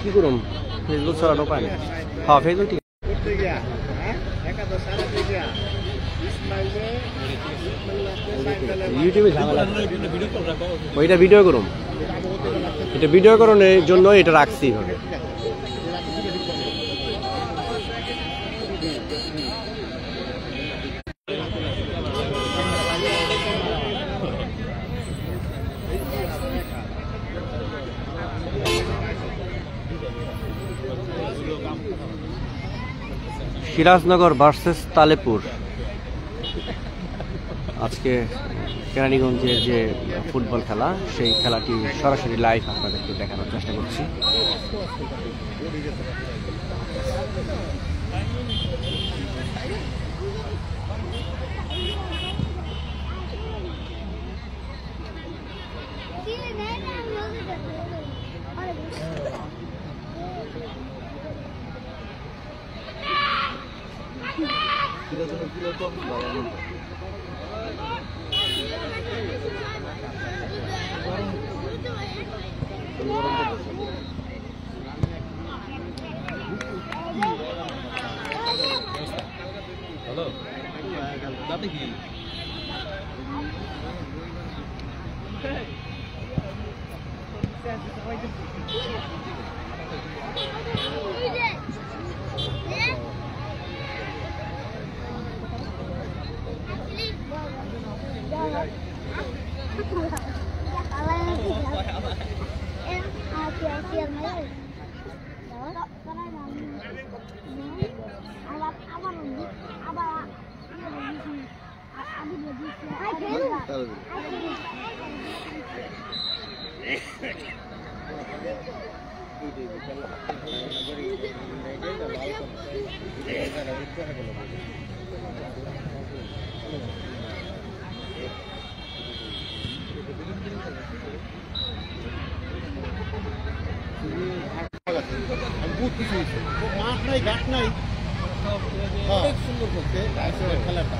কি করুম ফেসবুক ছাড়ানো পাই না। হ্যাঁ ফেসবুক ঠিক ইউটিউবে ঝামেলা ওইটা ভিডিও করুম এটা ভিডিও করানোর জন্য এটা রাখছি হবে। সিরাজনগর ভার্সেস তালেপুর আজকে কেরানীগঞ্জের যে ফুটবল খেলা সেই খেলাটি সরাসরি লাইভ আপনাদেরকে দেখানোর চেষ্টা করছি। হ্যালো দাদা কি মাঠ নাই ঘাট নাই অনেক সুন্দর করতে খেলাটা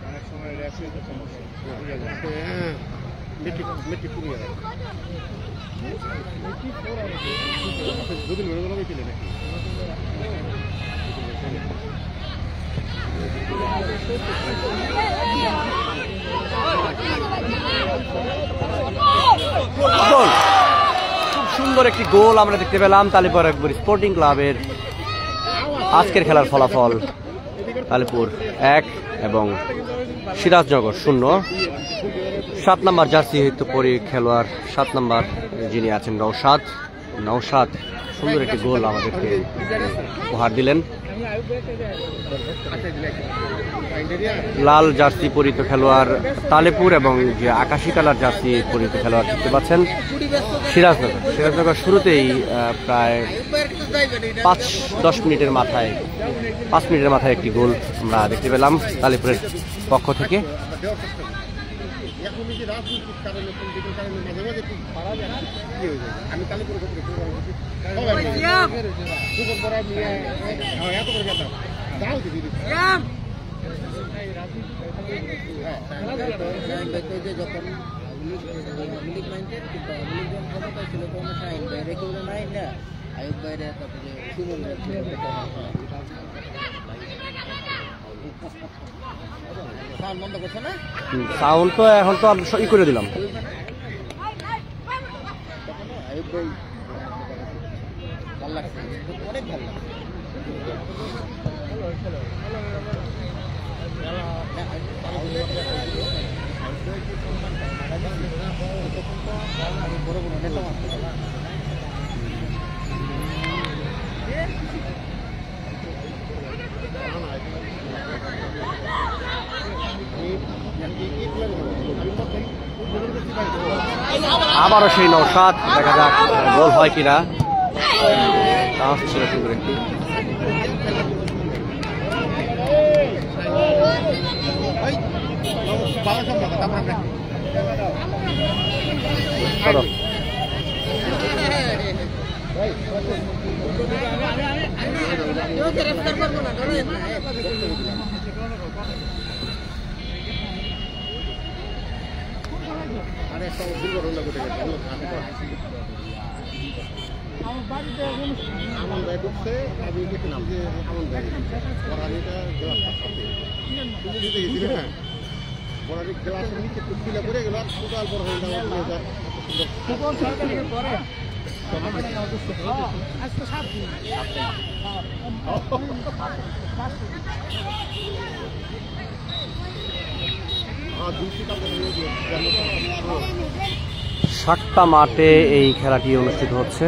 অনেক সময় মেট্রিক পুরিয়ে যায় দুদিন বেরোবেলা পেলে নাকি খুব সুন্দর একটি গোল আমরা দেখতে পেলাম তালিপুর একবার স্পোর্টিং ক্লাবের। আজকের খেলার ফলাফল তালিপুর 1 এবং সিরাজনগর 0। 7 নম্বর জার্সি পরি খেলোয়াড় 7 নম্বর যিনি আছেন নওশাদ সুন্দর একটি গোল আমাদেরকে উপহার দিলেন। লাল জার্সি পরিহিত খেলোয়াড় তালেপুর এবং যে আকাশি কালার জার্সি পরিহিত খেলোয়াড় দেখতে পাচ্ছেন সিরাজনগর শুরুতেই প্রায় 5 মিনিটের মাথায় একটি গোল আমরা দেখতে পেলাম তালেপুরের পক্ষ থেকে। সাউন্ড তো এখন তো ই করে দিলাম। আবারও সেই নওশাদ, দেখা যাক গোল হয় কিনা। আসছিল সুন্দর একটি। গ্লাসের নিচে টুকটিলা করে গেল আর সুদাল বড় হয়ে সাতটা মাঠে এই খেলাটি অনুষ্ঠিত হচ্ছে।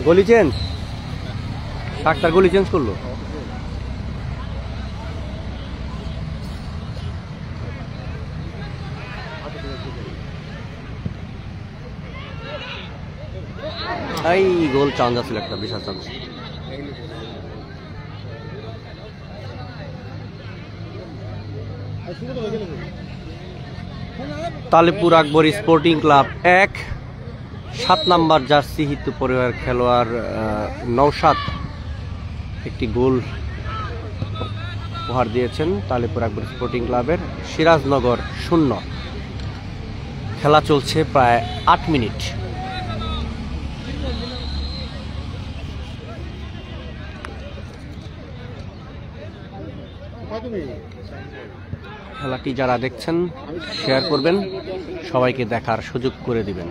গলি চেঞ্জ, ডাক্তার গলি চেঞ্জ করলো। এই গোল চান্স ছিল, একটা বিশাল chance. Talipur Akbari sporting club 1, 7 নম্বর জার্সি হিতু পরিবার খেলোয়াড় নওশাদ একটি গোল উপহার দিয়েছেন তালিপুর আকবরী স্পোর্টিং ক্লাবের। সিরাজনগর 0। খেলা চলছে প্রায় 8 মিনিট। খেলাটি যারা দেখছেন শেয়ার করবেন, সবাইকে দেখার সুযোগ করে দিবেন।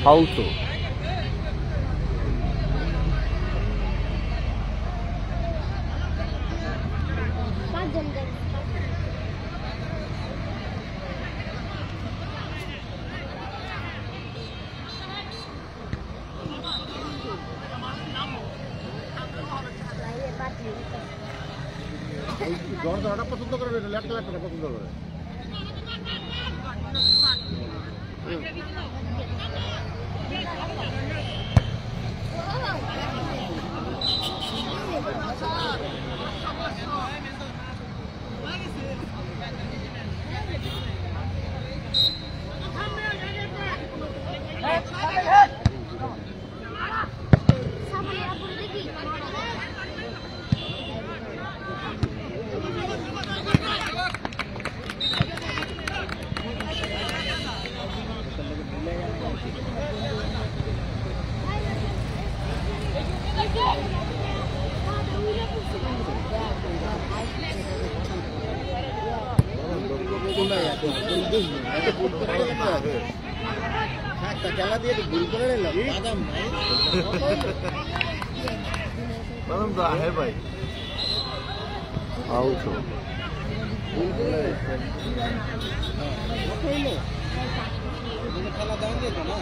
ফাউল তো জর্দাটা পছন্দ করে, ল্যাপটা পছন্দ করে। খেলা দিয়ে ভুল করে নিলাম ভাই। আউট। খেলা দেওয়া যেত না।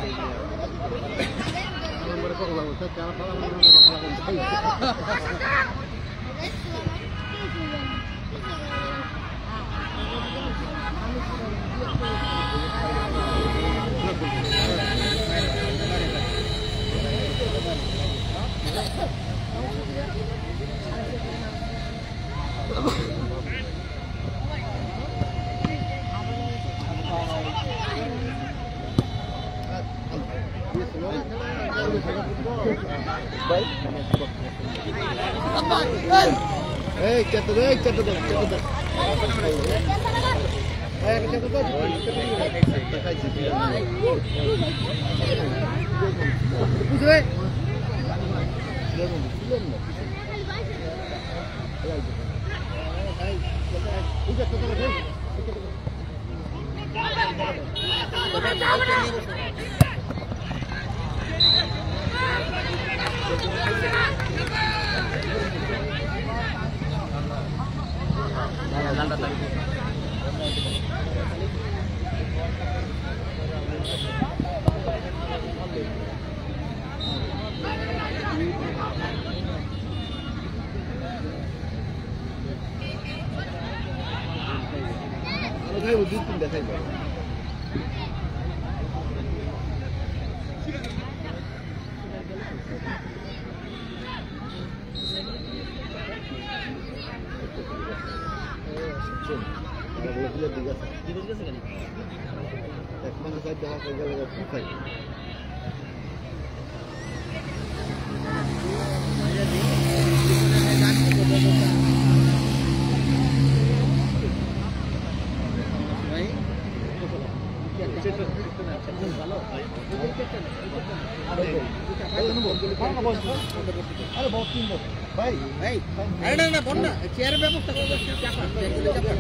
এই কত দে কত দে কত দে এই কত দে বুঝলে দেখাই ভাই ভাই আরে না বল না চেয়ারের ব্যবস্থা করব চাপা চাপা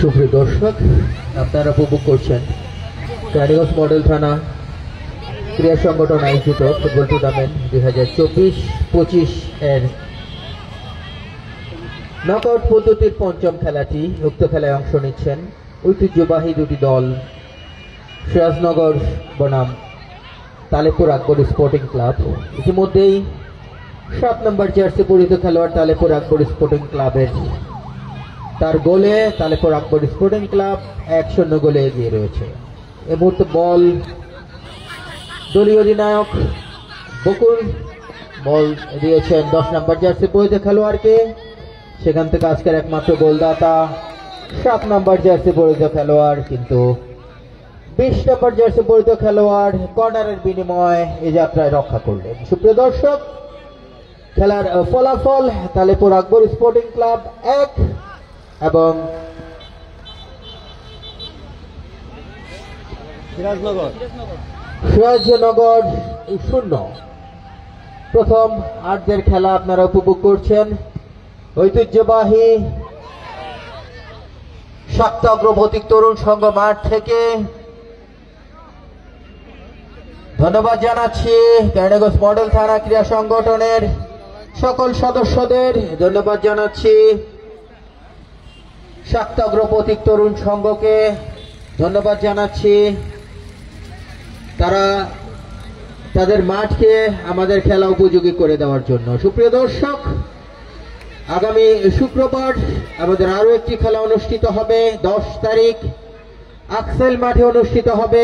সুপ্রিয় দর্শক, আপনারা উপভোগ করছেন কেরানীগঞ্জ মডেল থানা ক্রীড়া সংগঠন আয়োজিত ফুটবল টুর্নামেন্ট 2024-25 এর নকআউট পদ্ধতির পঞ্চম খেলাটি। উক্ত খেলায় অংশ নিচ্ছেন ঐতিহ্যবাহী দুটি দল, সিরাজনগর বনাম তালেপুর আকবর স্পোর্টিং ক্লাব। ইতিমধ্যেই 7 নম্বর জার্সি পরিহিত খেলোয়াড় তালেপুর আকবর স্পোর্টিং ক্লাবের তার গোলে তালেপুর আকবর স্পোর্টিং ক্লাব 1-0 গোলে এগিয়ে রয়েছে। এ মুহূর্তে বল দলীয় অধিনায়ক বকুল বল দিয়েছেন 10 নম্বর জার্সি পরিহিত খেলোয়াড়কে। সেখান থেকে আজকের একমাত্র গোলদাতা 7 নম্বর জার্সি পরিহিত খেলোয়াড়, কিন্তু 20 নম্বর জার্সি পরিহিত খেলোয়াড় কর্নারের বিনিময়ে এই যাত্রায় রক্ষা করলেন। সুপ্রিয় দর্শক, খেলার ফলাফল তালেপুর আকবর স্পোর্টিং ক্লাব 1 এবং সিরাজনগর 0। প্রথম আর্ধের খেলা আপনারা উপভোগ করছেন ঐতিহ্যবাহী শাক্ত অগ্রগতিক তরুণ সংঘ মাঠ থেকে। ধন্যবাদ জানাচ্ছি কেরানীগঞ্জ মডেল থানা ক্রীড়া সংগঠনের সকল সদস্যদের। ধন্যবাদ জানাচ্ছি শাক্ত অগ্রগতিক তরুণ সংঘকে। ধন্যবাদ জানাচ্ছি তারা তাদের মাঠকে আমাদের খেলা উপযোগী করে দেওয়ার জন্য। সুপ্রিয় দর্শক, আগামী শুক্রবার আমাদের আরো একটি খেলা অনুষ্ঠিত হবে। 10 তারিখ আকসেল মাঠে অনুষ্ঠিত হবে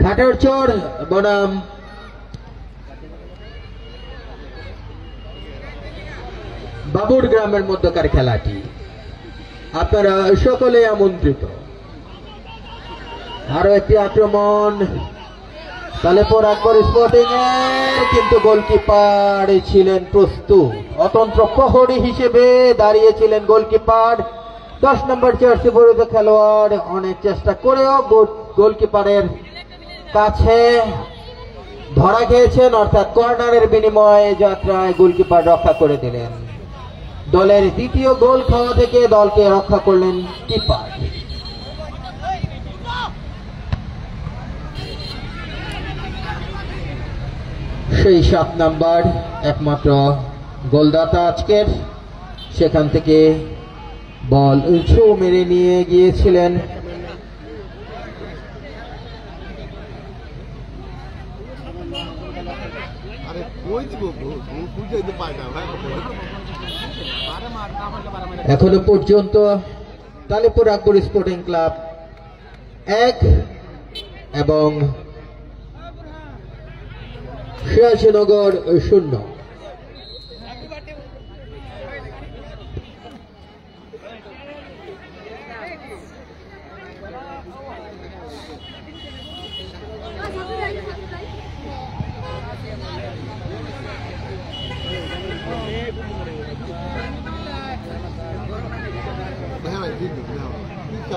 ঘাটারচর বনাম বাবুর গ্রামের মধ্যকার খেলাটি। আপনারা সকলে আমন্ত্রিত। আরো একটি আক্রমণ তালেপুর আকবর স্পোর্টিং এর, কিন্তু গোলকিপার ছিলেন প্রস্তুত। অতন্ত্র প্রহরী হিসেবে দাঁড়িয়েছিলেন গোলকিপার। 10 নম্বর জার্সি পরিহিত খেলোয়াড় অনেক চেষ্টা করেও গোলকিপারের কাছে ধরা খেয়েছেন, অর্থাৎ কর্নারের বিনিময়ে যাত্রায় গোলকিপার রক্ষা করে দিলেন। দলের দ্বিতীয় গোল খাওয়া থেকে দলকে রক্ষা করলেন কিপার। সেই 7 নাম্বার একমাত্র গোলদাতা আজকের, সেখান থেকে বল ছো মেরে নিয়ে গিয়েছিলেন আরে কই দিব বুঝাইতে পারে না ভাই এখনো পর্যন্ত তালিপুর আকবর স্পোর্টিং ক্লাব 1 এবং সিরাজনগর 0। ভাই দিন না কি সব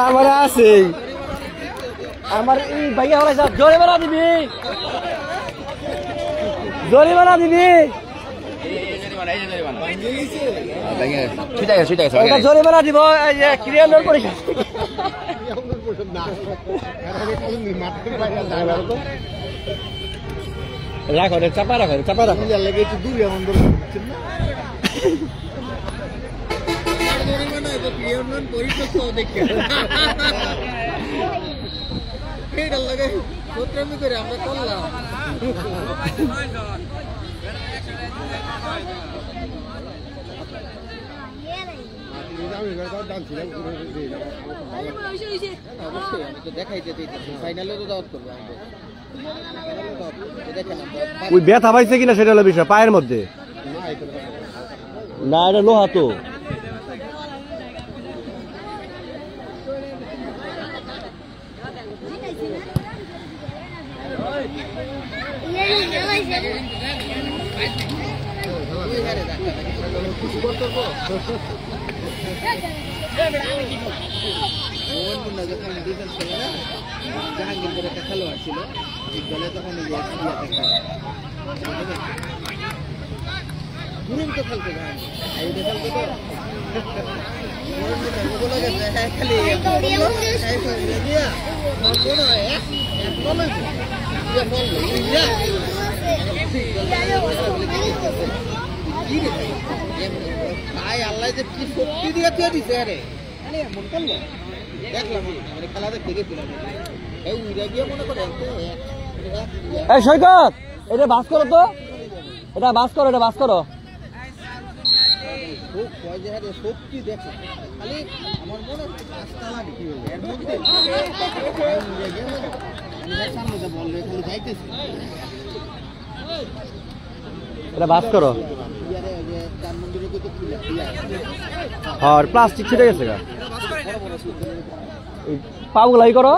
আমার আছে আমার এই ভাইয়া হলে সব জরিমানা দিবি জরিমানা দিব ক্রিয়ানোর পরীক্ষা রাখো চাপা রাখো লেগে একটু দূরে এমন ধরে আমরা করলাম দেখাইতে ফাইনালে তো দাওয়াত করবো ওই ব্যথা পাইছে কিনা সেটা হলো বিষয় পায়ের মধ্যে না এটা লোহা তো জাহাঙ্গীর একটা খেলোয়াড় ছিল দলে তখন তুরন্ত খেলতো আল্লাহ যে কি শক্তি দিয়ে তুই দিছে আরে মন করলো দেখলাম খেলা দেখতে গেছিলাম এই সৈকত এটা বাস করো তো এটা বাস করো শক্তি দেখো খালি আমার মনে এর মধ্যে বললে যাইতেছে এটা বাস করো চার মন্দিরে আর প্লাস্টিক ছিটে গেছে গা পাগুলাই করো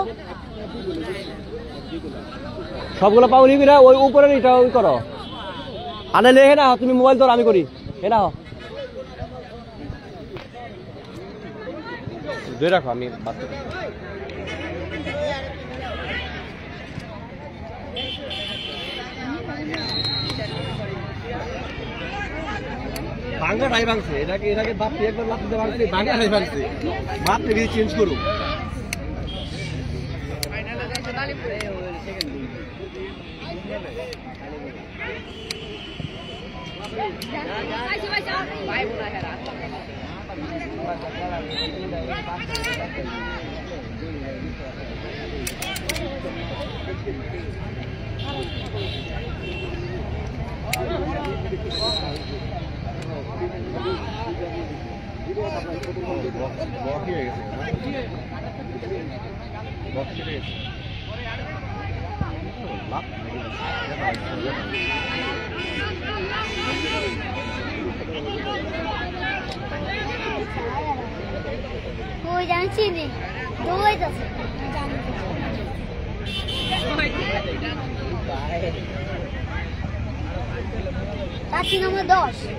সবগুলো পাউলি করে ওই উপরে এটা ওই করো আনে লেখে না তুমি মোবাইল ধরো আমি করি হে না ধরে রাখো আমি ভাঙাটাই ভাঙছে এটাকে বাপ একবার লাফতে ভাঙছে ভাঙাটাই ভাঙছে বাপ থেকে চেঞ্জ করুক বক্স ওই জানছি নি দৌড়াইতেছে কাছি নম্বর 10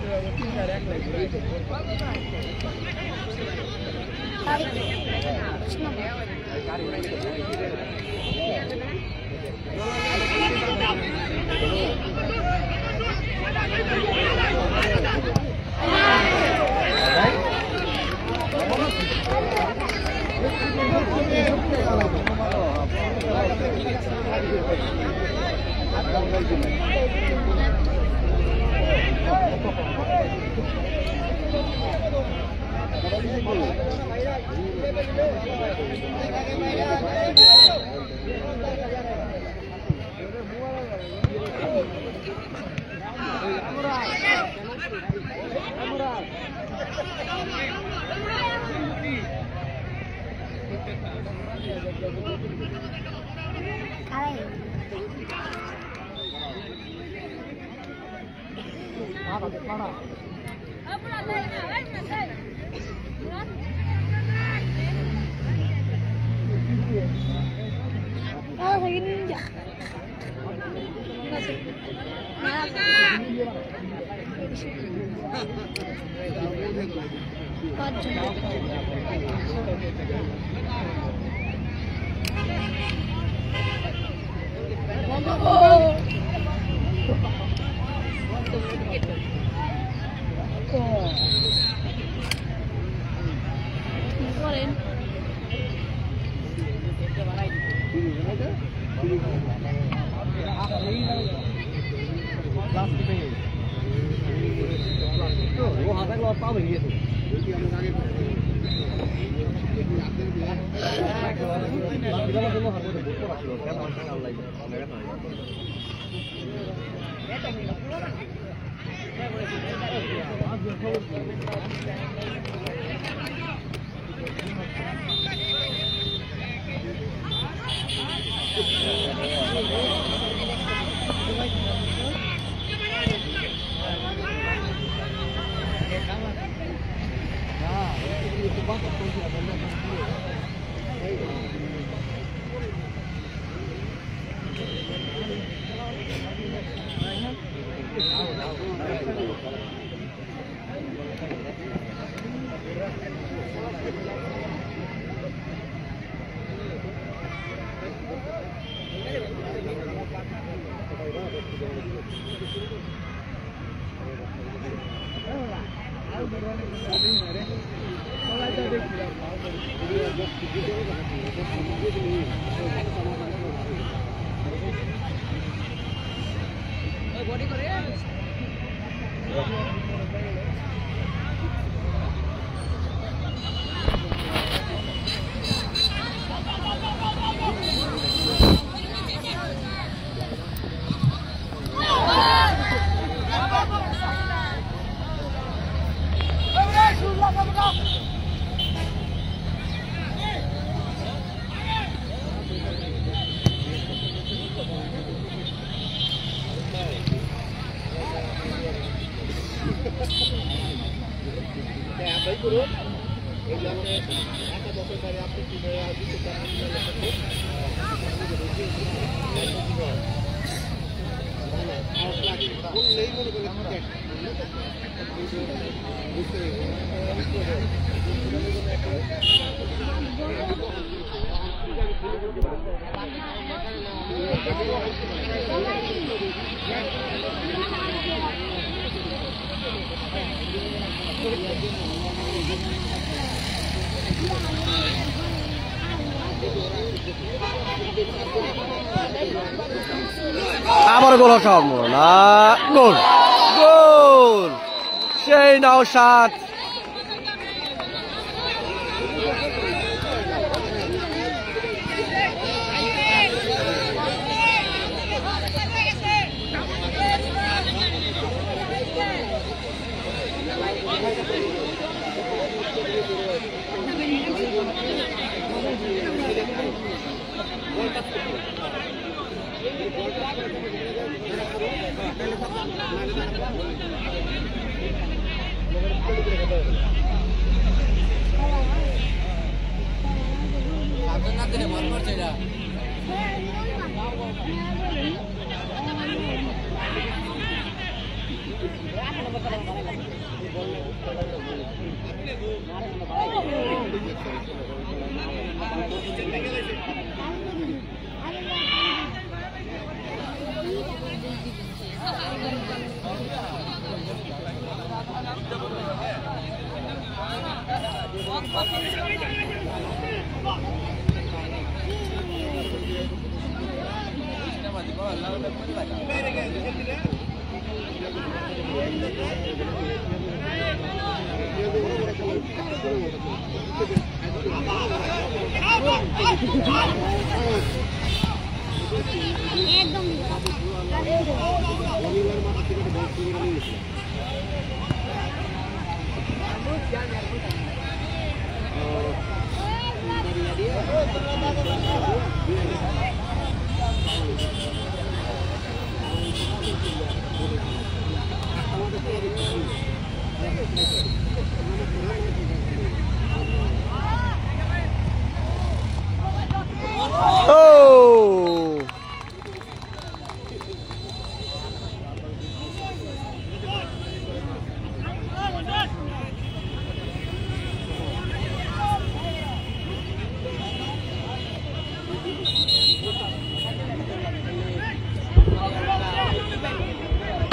তারিখ আবার গোল হওয়ার সম্ভাবনা গোল গোল সেই নওশাদ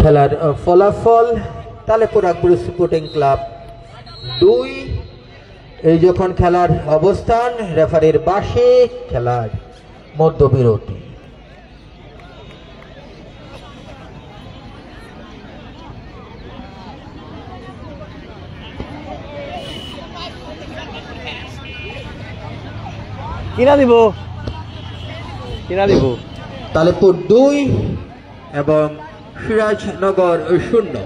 খেলার ফলাফল তালেপুর আকবর স্পোর্টিং ক্লাব 2। এই যখন খেলার অবস্থান রেফারির বাঁশি, খেলার মধ্যবিরতি। কিনা দিব তালেপুর 2 এবং সিরাজনগর 0।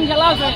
খেলা আছে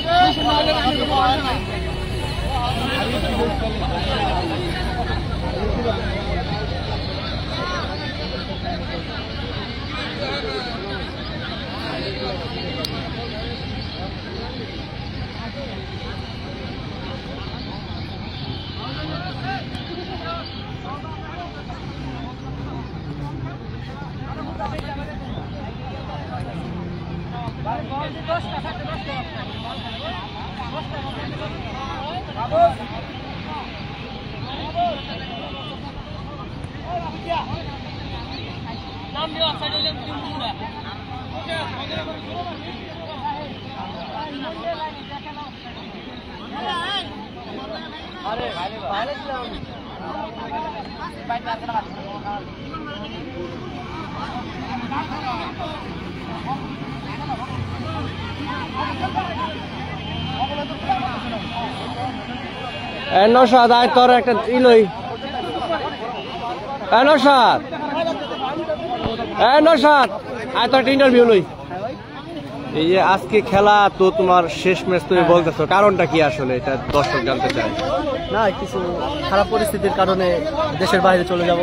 নশাদ আয় তোর একটা ইলই নশাদ আয় তোর একটা ইন্টারভিউ লই। এই যে আজকে খেলা তো তোমার শেষ ম্যাচ তুমি বলতেছো, কারণটা কি আসলে এটা দর্শক জানতে চায়? না, কিছু খারাপ পরিস্থিতির কারণে দেশের বাইরে চলে যাব,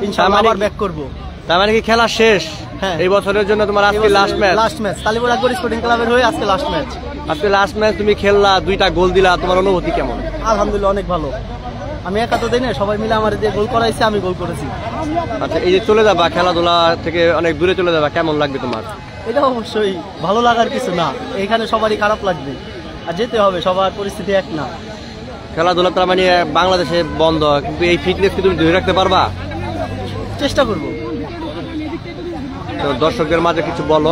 ইনশাআল্লাহ আবার ব্যাক করব। তার মানে কি খেলা শেষ? হ্যাঁ, এই বছরের জন্য তোমার আজকে last match Talipur Akbar sporting ক্লাবের হয়ে আজকে লাস্ট ম্যাচ। আজকে লাস্ট ম্যাচ তুমি খেললা, 2টা গোল দিলা, তোমার অনুভূতি কেমন? আলহামদুলিল্লাহ অনেক ভালো। আমি একা তো দেই না, সবাই মিলে আমার যে গোল করাইছে আমি গোল করেছি। আচ্ছা, এই যে চলে যাবা খেলাধুলা থেকে অনেক দূরে চলে যাবা, কেমন লাগবে তোমার? এটা অবশ্যই ভালো লাগার কিছু না, এখানে সবারই খারাপ লাগবে, আর যেতে হবে, সবার পরিস্থিতি এক না। খেলাধুলা তার মানে বাংলাদেশে বন্ধ, কিন্তু এই ফিটনেস কি তুমি ধরে রাখতে পারবা? চেষ্টা করব। তো দর্শকদের মাঝে কিছু বলো।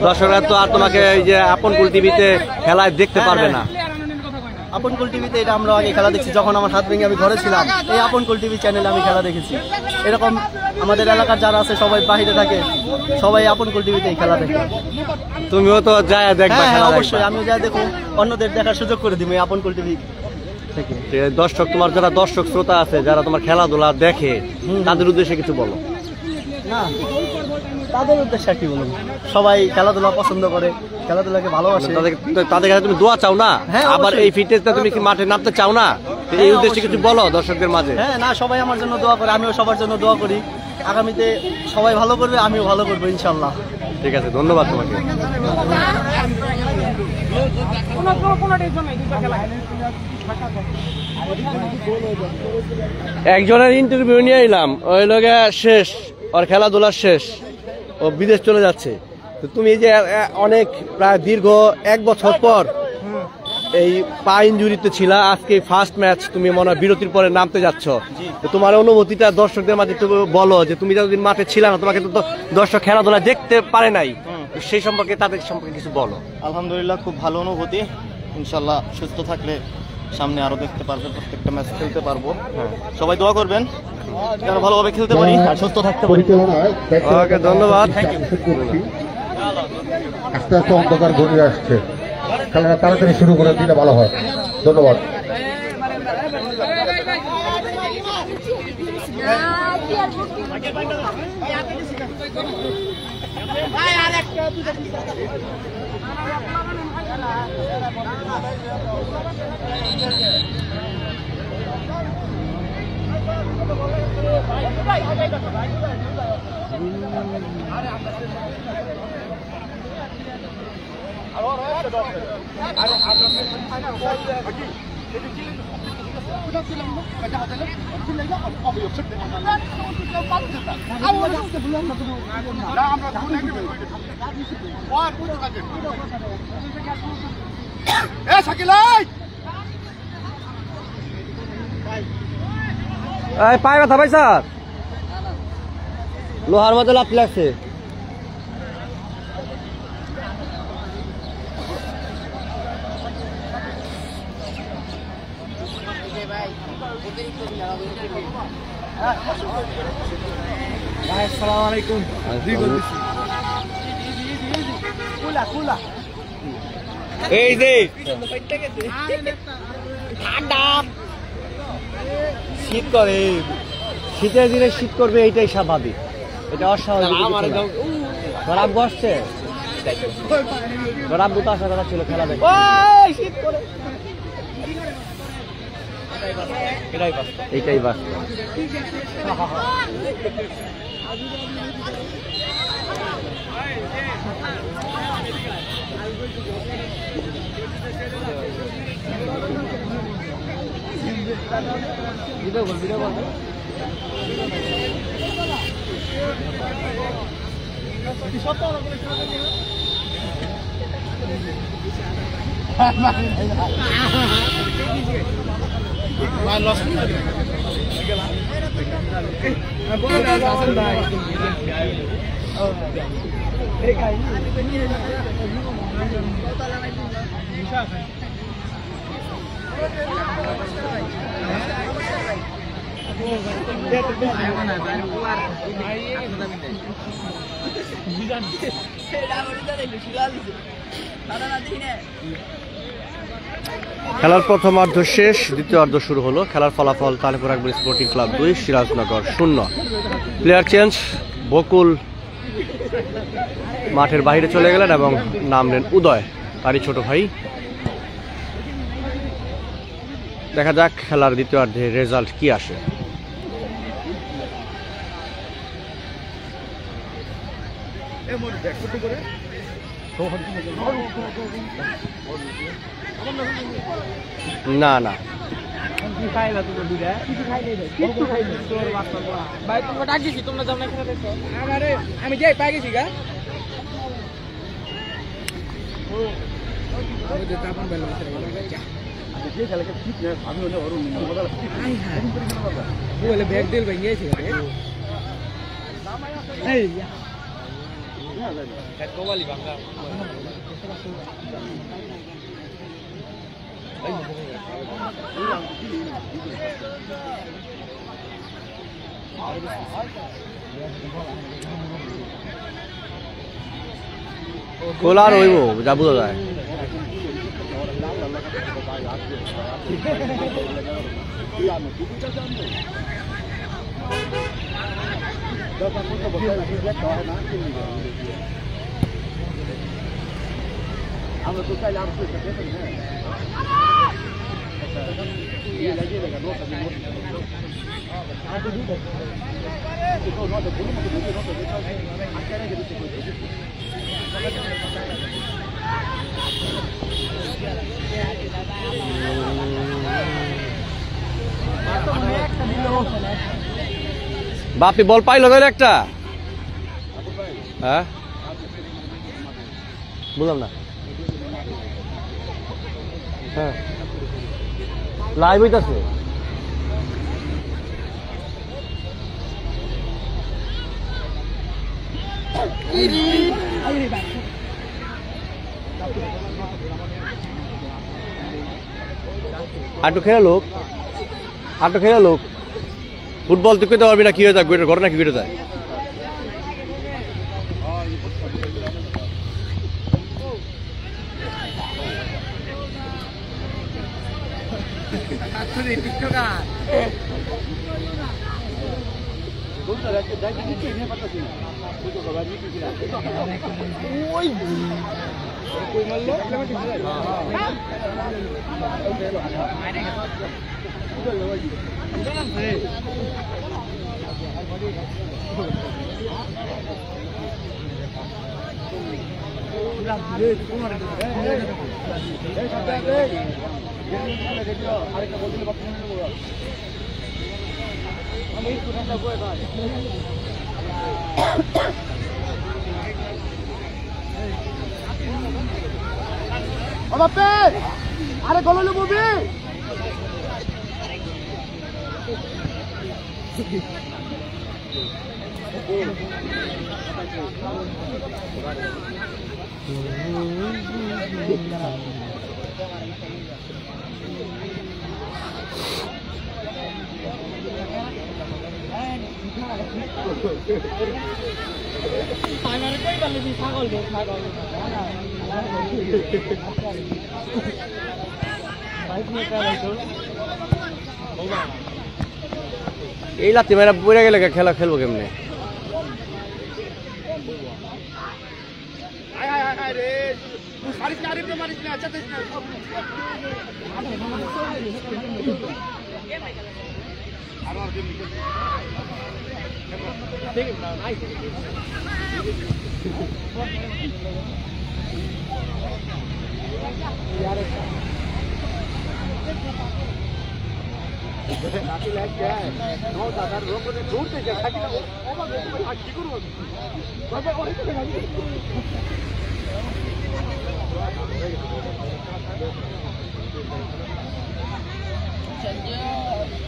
দর্শকরা তো আর তোমাকে এই যে আপন কুল টিভিতে খেলায় দেখতে পারবে না। আপনকুল টিভিতে এটা আমরা আগে খেলা দেখছি, যখন আমার হাত ভেঙে আমি ঘরে ছিলাম এই আপনকুল টিভি চ্যানেলে আমি খেলা দেখেছি। এরকম আমাদের এলাকার যারা আছে সবাই বাহিরে থাকে, সবাই আপনকুল টিভিতে এই খেলা দেখে। তুমিও তো যায় দেখবা হ্যাঁ খেলা অবশ্যই, দেখবা। আমিও যা দেখো, অন্যদের দেখার সুযোগ করে দিব এই আপনকুল টিভি থেকে। ঠিক আছে, দর্শক তোমার যারা দর্শক শ্রোতা আছে যারা তোমার খেলাধুলা দেখে তাদের উদ্দেশ্যে কিছু বলো। না তাদের উদ্দেশ্যে কি বলবো, সবাই খেলাধুলা পছন্দ করে, খেলাধুলাকে ভালোবাসে। তাদের কাছে তুমি দোয়া চাও না? হ্যাঁ, আবার অবশ্যই। এই ফিটনেসটা তুমি কি মাঠে নামতে চাও না? এই হ্যাঁ, উদ্দেশ্যে অবশ্যই। কিছু বলো দর্শকদের মাঝে। হ্যাঁ না, সবাই আমার জন্য দোয়া করে, আমিও সবার জন্য দোয়া করি। আগামীতে সবাই ভালো করবে, আমিও ভালো করবো ইনশাল্লাহ। ঠিক আছে, ধন্যবাদ তোমাকে। একজনের ইন্টারভিউ নিয়ে এলাম, ওই লোকে শেষ, ওর খেলাধুলা শেষ, ও বিদেশ চলে যাচ্ছে। তো তুমি এই যে অনেক প্রায় দীর্ঘ 1 বছর পর এই পা ইনজুরিতে ছিলা, আজকে ফার্স্ট ম্যাচ তুমি মনে হয় বিরতির পরে নামতে যাচ্ছ। তো তোমার অনুভূতিটা দর্শকদের মাঝে একটু বলো, যে তুমি যতদিন মাঠে ছিলা না, তোমাকে তো দর্শক খেলাধুলা দেখতে পারে নাই, সেই সম্পর্কে তাদের সম্পর্কে কিছু বলো। আলহামদুলিল্লাহ, খুব ভালো অনুভূতি। ইনশাল্লাহ সুস্থ থাকলে সামনে আরো দেখতে পারবে, প্রত্যেকটা ম্যাচ খেলতে পারবো। সবাই দোয়া করবেন যেন ভালোভাবে খেলতে পারি আর সুস্থ থাকতে পারি। ওকে, ধন্যবাদ। আস্তে আস্তে অন্ধকার গড়িয়ে আসছে, খেলাটা তাড়াতাড়ি শুরু করে দিলে ভালো হয়। ধন্যবাদ। পায়ে ব্যথা ভাই স্যার, লোহার মধ্যে লাফ লাগছে। এই যে শীত করে, শীতের দিনে শীত করবে, এইটাই স্বাভাবিক, এটা অস্বাভাবিক। তোর আব্বু আসছে, তোর আব্বু তো আসার কথা ছিল খেলা দেখে। এইটাই বাস্তব। খেলার প্রথমার্ধ শেষ, দ্বিতীয়ার্ধ শুরু হলো। খেলার ফলাফল Talipur Akbar sporting club 2, Sirajnagar 0। Player change, Bakul মাঠের বাইরে চলে গেলেন এবং নামলেন উদয়, তারই ছোট ভাই। দেখা যাক খেলার দ্বিতীয়ার্ধে রেজাল্ট কি আসে। না না, আমি যাই পাই গেছি গা। ব্যাগ দিল ভেঙে গেছি। খোলা আর হইব যা বোঝা যায়। আমরা তো চাইলে আরো বাপি বল পাইলো তাহলে একটা, হ্যাঁ বুঝলাম না। হ্যাঁ লাইভ হইতাছে। আটু খেলা লোক, আটু খেলা লোক। ফুটবল তুই কইতে পারবি না কি হয়ে যায়, ঘটনা কি ঘটে যায়। আরে গলে ববি এই লাথি মেরা পড়ে গেলে খেলা খেলবো কেমনে?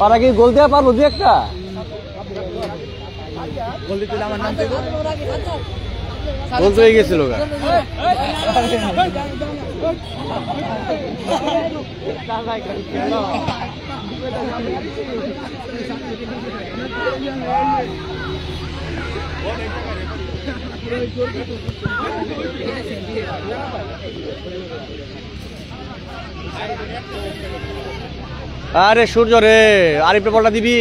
পারা কি গোল দেওয়া পারবো দু একটা? গোল তো হয়ে গেছিল গা। আরে সূর্য রে, আরিফের বলটা দিবি?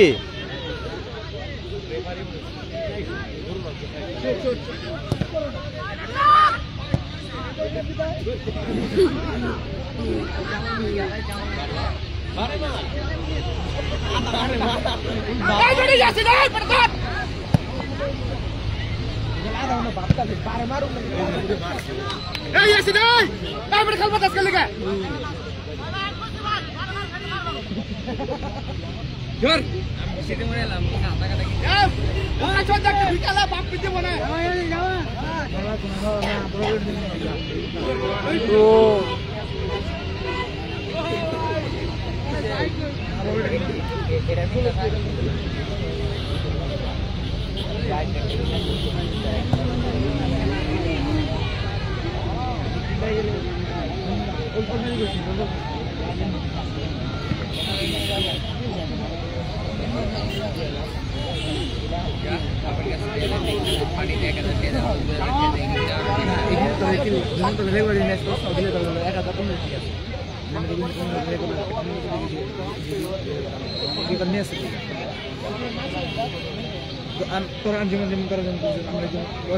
তোরা যেমন যেমন করার জন্য আমরা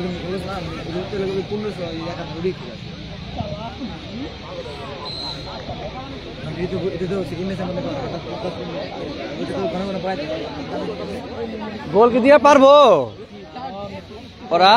যেমন বলেছিলাম 1500 টাকা মুড়ি গোল কি দিয়ে পারবো ওরা?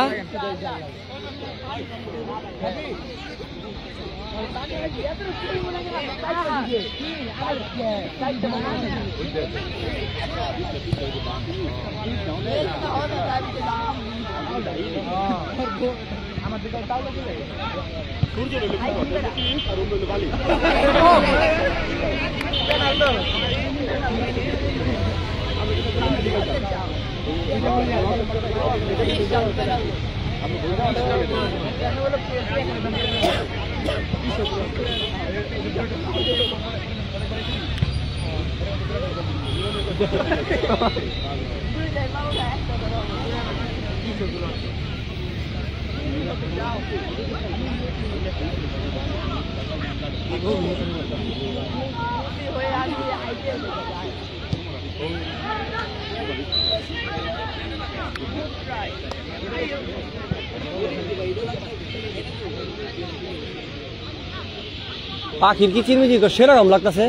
পাখির কি চিরমিচির সেরকম লাগতেছে,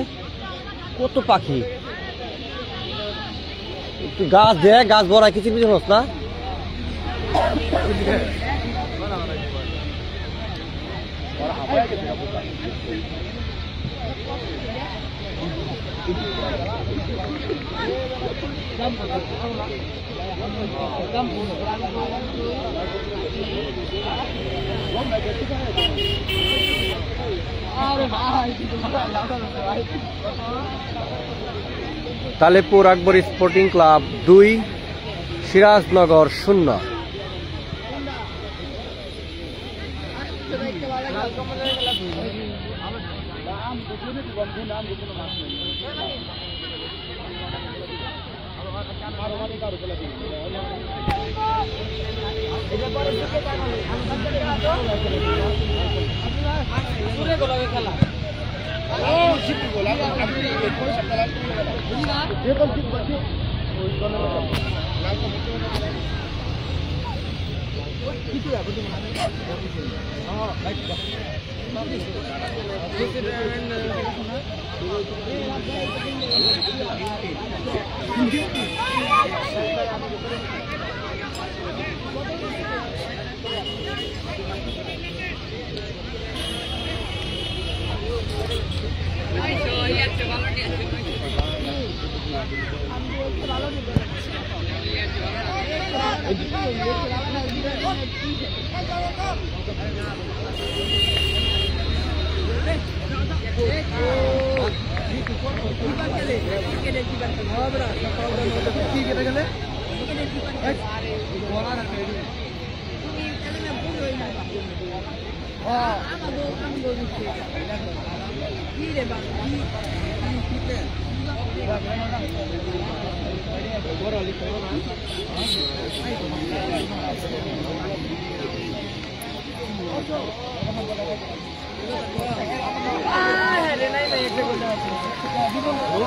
কত পাখি। গাছ দেখ, গাছ ভরা কিচিরমিচির হস না। তালেপুর আকবর স্পোর্টিং ক্লাব 2, সিরাজনগর 0।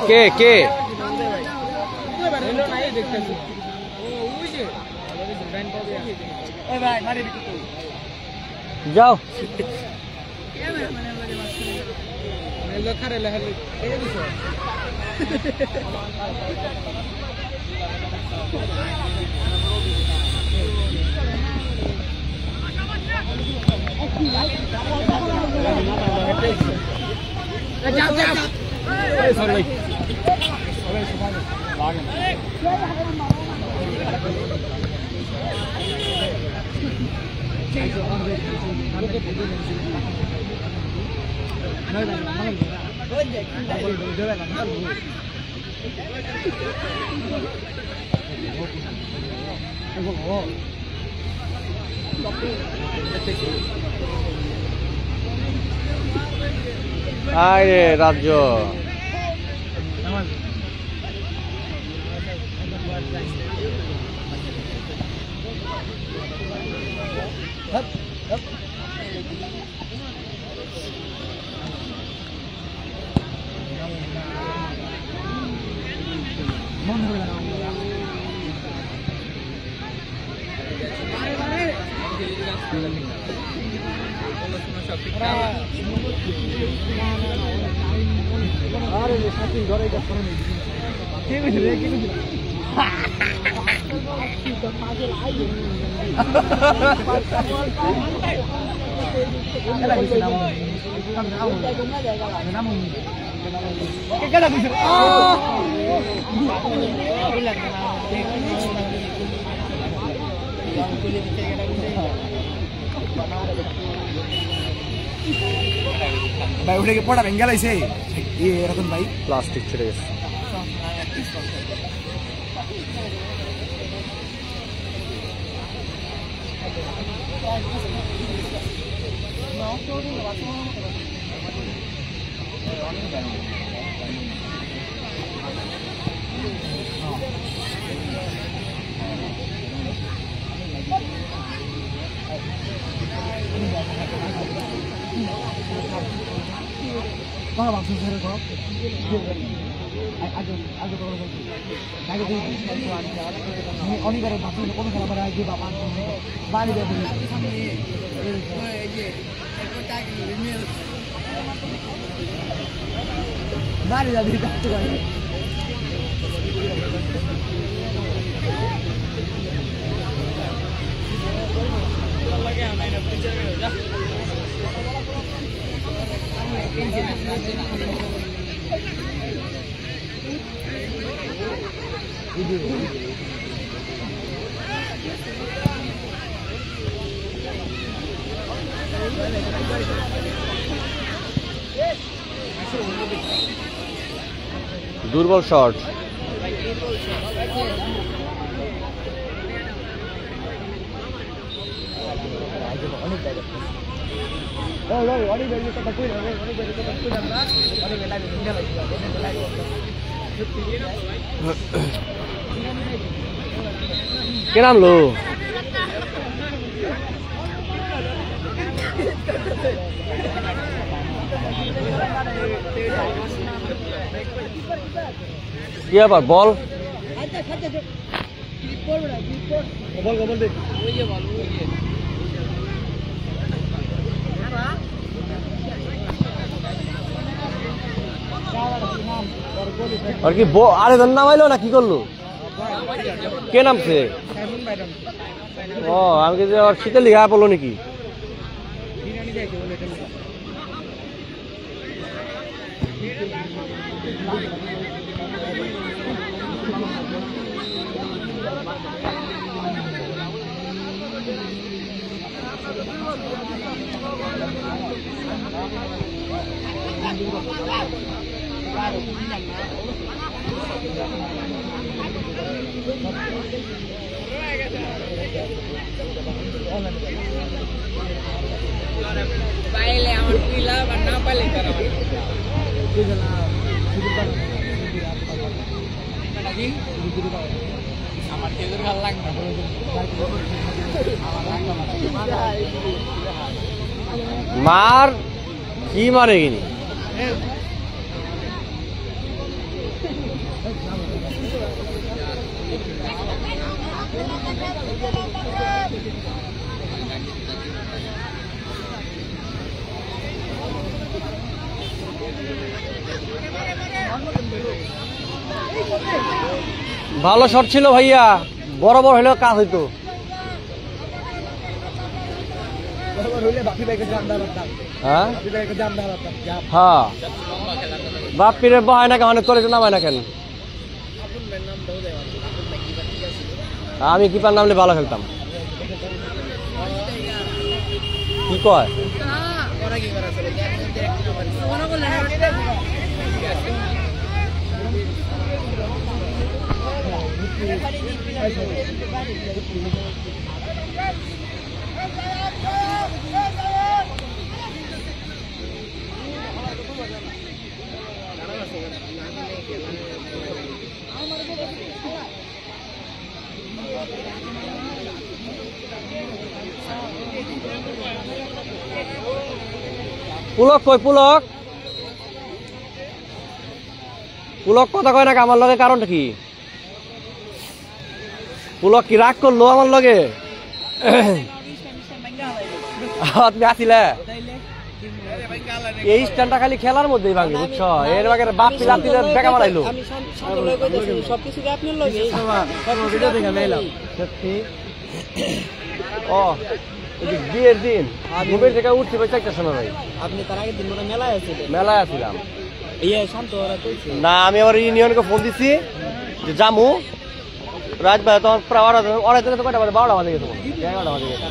কে কে যাও আরে রাজ্য ভাই ওটা কি পড়া ভেঙ্গে লাইছে এরকম ভাই প্লাস্টিক ছেড়ে গেছে দুর্বল শট কে নামলো কি আবার বল আর কি আরে নামাইলো না কি করলো কে নামছে ও আমি কি শীতে লিখা পড়লো নাকি Baile আমার পিলা বানা পালে করা আমার কেদের ভাল লাগবে মার কি মারে কিনি ভালো শট ছিল ভাইয়া বরাবর হইলেও কাজ হইতো হ্যাঁ বাপিরে বহায় না কেন তোরে নামায় না কেন আমি কিপার নামলে ভালো খেলতাম কি কয় পুলক কই পুলক পুলক কথা কয় না আমার লগে কারণটা কি পুলক কি রাগ করলো আমার লগে তুমি আসিলে এই স্ট্যান্ডটা খালি খেলার মধ্যেই ভাঙি বুঝছো এর বাগের বাপ পিলাতিলে বেকা মারাইলো ও বিয়ের দিন ঘুমের থেকে উঠছি ভাই চারটার সময় ভাই আপনি তার আগের দিন মনে মেলায় আছিলেন মেলায় আসছিলাম শান্ত ওরা কইছে না আমি আবার ইউনিয়নকে ফোন দিছি যে জামু রাত ভাই তোমার প্রায় অড়াই থেকে তো কয়টা বাজে 12টা বাজে গেছে 11টা বাজে গেছে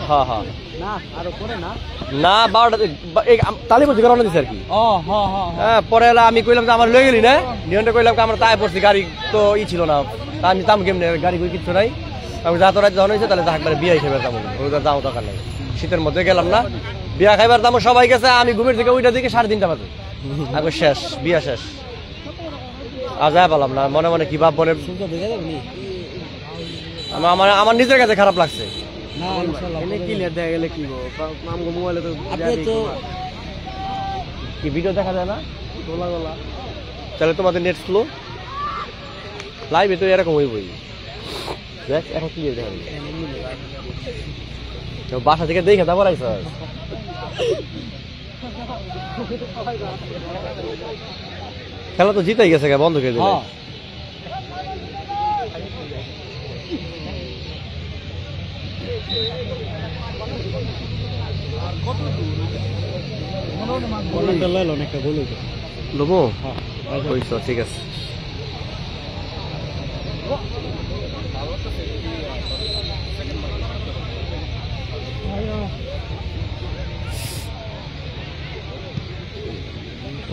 হ্যাঁ হ্যাঁ না আরো করে না না 12টা তালি বলছি রওনা দিছে আর কি হ্যাঁ পরে আমি কইলাম যে আমার লয়ে গেলি না নিয়নটা কইলাম আমরা তাই পড়ছি গাড়ি তো ছিল না তা আমি তাম কেমনে গাড়ি কই কিচ্ছু নাই আমি যা তো রাত যখন হয়েছে তাহলে একবারে বিয়ে খাইবার দাম ওই দাম দরকার নাই শীতের মধ্যে গেলাম না বিয়া খাইবার দাম সবাই গেছে আমি ঘুমের থেকে ওইটা দিকে 3:30টা বাজে আগে শেষ বিয়া শেষ আজ পালাম না মনে মনে কি ভাব বলে আমার নিজের কাছে খারাপ লাগছে কি ভিডিও দেখা যায় না তাহলে তোমাদের নেট স্লো লাইভে তো এরকম হইবই দেখ এখন কি দেখা বাসা থেকে দেখে তারপর আইস খেলা তো জিতেই গেছে বন্ধ করে দিলে লোবো ঠিক আছে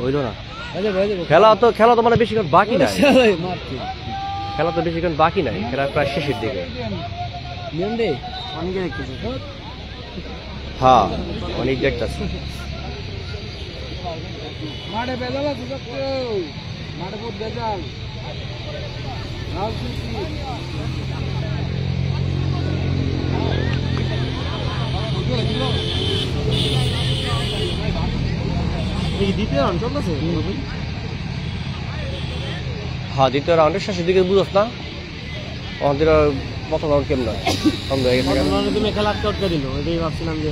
হইলো না খেলা তো মানে বেশিক্ষণ বাকি নাই খেলা তো বেশিক্ষণ বাকি নাই খেলা প্রায় শেষের দিকে হ্যাঁ অনেক দেখতেছি হ্যাঁ দ্বিতীয় রাউন্ডের শেষের দিকে বুঝোস না আমাদের প্রথম রাউন্ড কেমন বন্ধ হয়ে গেছে তুমি খেলা আটকে দিল এটাই ভাবছিলাম যে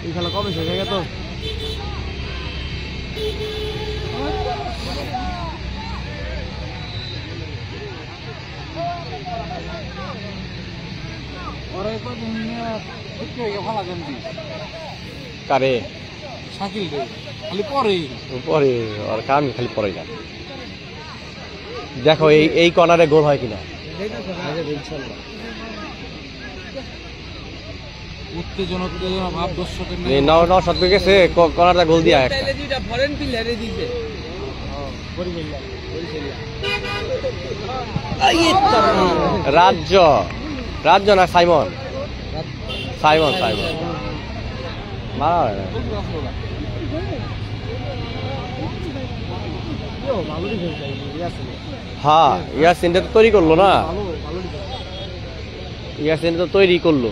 এই খেলা কবে শেষ হয়ে গেল কারে শাকিল খালি পরে পরে আর কাম খালি পরে না দেখো এই কর্নারে গোল হয় কিনা উত্তেজনা ভাব দর্শকের নশত গেছে কর্নারটা গোল দিয়া একটা রাজ্য না সাইমন হ্যাঁ ইয়াসিনটা তো তৈরি করলো না ইয়াসিন তো তৈরি করলো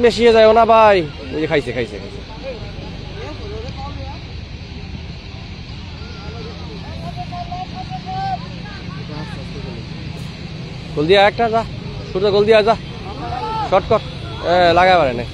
বেশি যাও না ভাই ওই যে খাইছে গোল দিয়া একটা যা সূর্য গোল দিয়া যা শর্টকাট লাগাই পারে না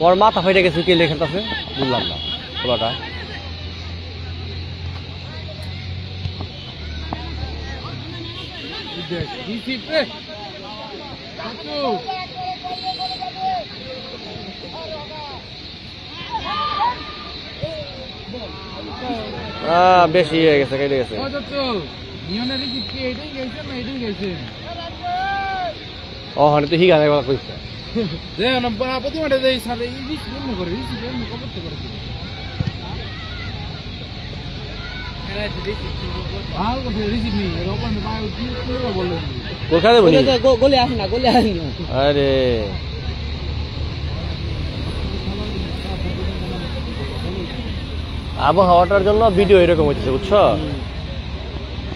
ওর মাথা ফাইটে গেছে কে লেখাটাছে বুঝলাম না খোলাটা বেশি হয়ে গেছে কেটে গেছে ও হনে তো হিগানে কথা কইছে কোথায় দেবো গোলে আসে না গোলে আসে না আরে আবহাওয়াটার জন্য ভিডিও এরকম হচ্ছে বুঝছো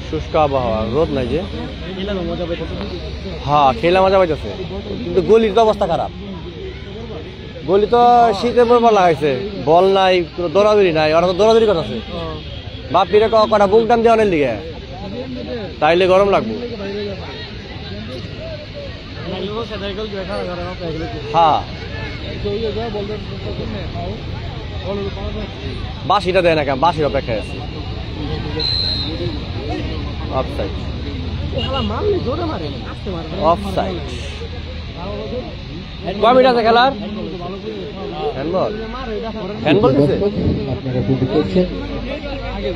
শুষ্ক আবহাওয়া রোদ নাই যে হ্যাঁ খেলা মজা পাইতেছে কিন্তু গলির তো অবস্থা খারাপ গলি তো শীতের পর লাগাইছে বল নাই কোনো দৌড়াদৌড়ি নাই ওরা তো দৌড়াদৌড়ি করতেছে বাপিরে কটা বুক টান দেওয়ানের দিকে তাইলে গরম লাগবো হ্যাঁ বাসিটা দেয় না কেন বাসির অপেক্ষায় আছে অফসাইড অফসাইড কয় মিনিট আছে খেলার হ্যান্ডবল হ্যান্ডবল দিছে আপনারা বুঝতে পেরেছেন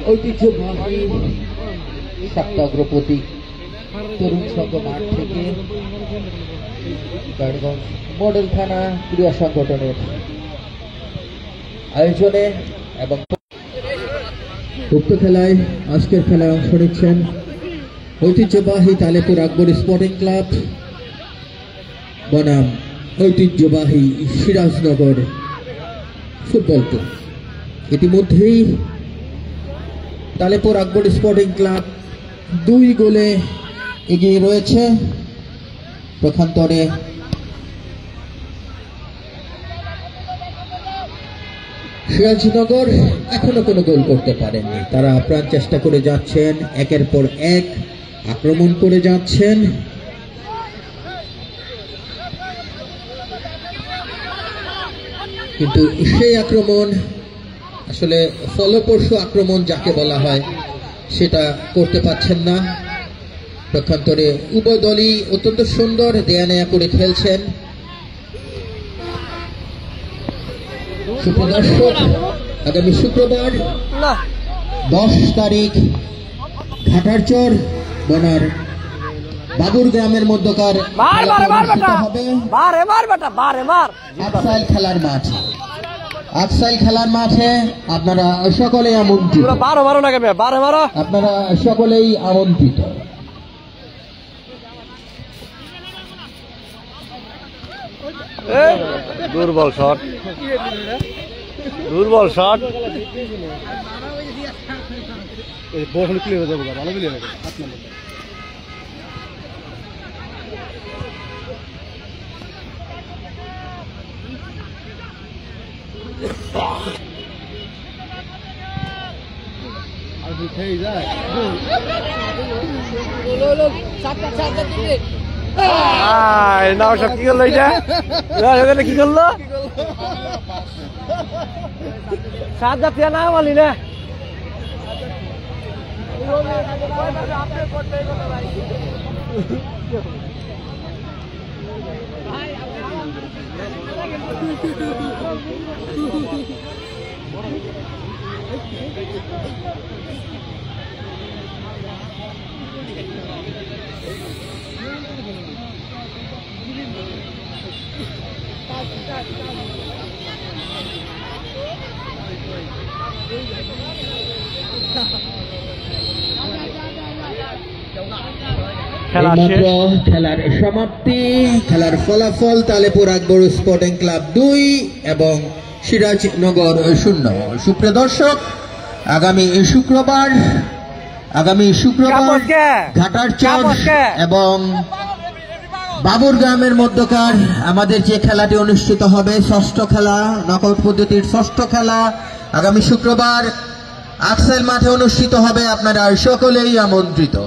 ঐতিহ্যবাহী সপ্তাগ্রপতি তরুণ সংঘ মাঠ থেকে গাড়িগঞ্জ মডেল থানা ক্রীড়া সংগঠনের আয়োজনে এবং উক্ত খেলায় আজকের খেলায় অংশ নিচ্ছেন ঐতিহ্যবাহী তালেপুর আকবর স্পোর্টিং ক্লাব বনাম ঐতিহ্যবাহী সিরাজনগর ফুটবল ক্লাব। ইতিমধ্যেই তালেপুর আকবর স্পোর্টিং ক্লাব 2 গোলে এগিয়ে রয়েছে। পক্ষান্তরে সিরাজনগর এখনো কোনো গোল করতে পারেননি। তারা আপ্রাণ চেষ্টা করে যাচ্ছেন, একের পর এক আক্রমণ করে যাচ্ছেন। কিন্তু সেই আক্রমণ আসলে ফলপ্রসূ আক্রমণ যাকে বলা হয় সেটা করতে পারছেন না। পক্ষান্তরে উভয় দলই অত্যন্ত সুন্দর দেয়া নেয়া করে খেলছেন। সুপ্রদর্শক, আগামী শুক্রবার 10 তারিখ ঘাটারচর বনার বাবুর গ্রামের মধ্যকার হবে আকসাইল খেলার মাঠ। আকসাইল খেলার মাঠে আপনারা সকলেই আমন্ত্রিত। আপনারা সকলেই আমন্ত্রিত। দুর্বল শট, দুর্বল শট। নাও সব কি করলো এটা কি করলো সাত জাতীয় না বলি না খেলার সমাপ্তি, খেলার ফলাফল তালেপুর আকবর স্পোর্টিং ক্লাব 2 এবং সিরাজনগর 0। সুপ্রিয় দর্শক, আগামী শুক্রবার ঘাটারচর এবং বাবুর গ্রামের মধ্যকার আমাদের যে খেলাটি অনুষ্ঠিত হবে, ষষ্ঠ খেলা, নকআউট পদ্ধতির ষষ্ঠ খেলা আগামী শুক্রবার আকসাইল মাঠে অনুষ্ঠিত হবে। আপনারা সকলেই আমন্ত্রিত।